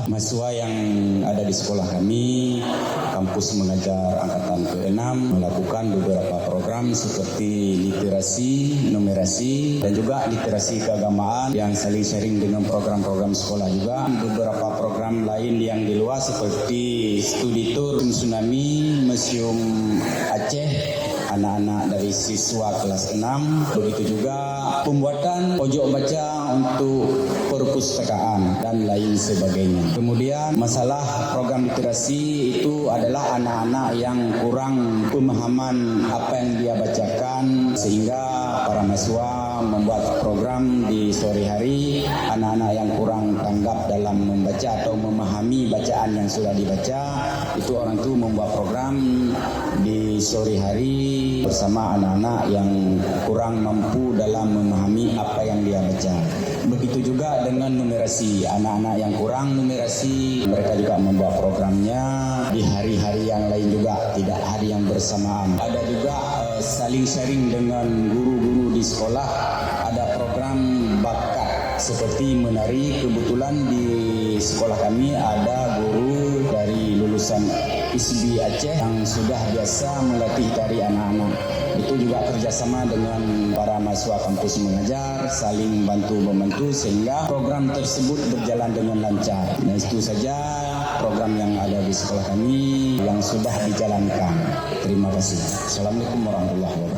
mahasiswa yang ada di sekolah kami, kampus mengajar angkatan ke-6 melakukan beberapa program seperti literasi, numerasi, dan juga literasi keagamaan yang saling sharing dengan program-program sekolah juga. Beberapa program lain yang di luar seperti studi tour tsunami, Museum Aceh, anak-anak dari siswa kelas 6, begitu juga pembuatan pojok baca untuk perpustakaan dan lain sebagainya. Kemudian masalah program literasi itu adalah anak-anak yang kurang pemahaman apa yang dia bacakan, sehingga para mahasiswa membuat program di sore hari. Anak-anak yang kurang tanggap dalam membaca atau memahami bacaan yang sudah dibaca, itu orang itu membuat program di sore hari bersama anak-anak yang kurang mampu dalam memahami apa yang dia baca. Begitu juga dengan numerasi, anak-anak yang kurang numerasi, mereka juga membuat programnya di hari-hari yang lain juga, tidak hari yang bersamaan. Ada juga saling sharing dengan guru-guru di sekolah, ada program bakat seperti menari. Kebetulan di sekolah kami ada guru dari lulusan ISB Aceh yang sudah biasa melatih tari anak-anak. Itu juga kerjasama dengan para mahasiswa kampus mengajar, saling bantu-membantu sehingga program tersebut berjalan dengan lancar. Nah, itu saja program yang ada di sekolah kami yang sudah dijalankan. Terima kasih. Assalamualaikum warahmatullahi wabarakatuh.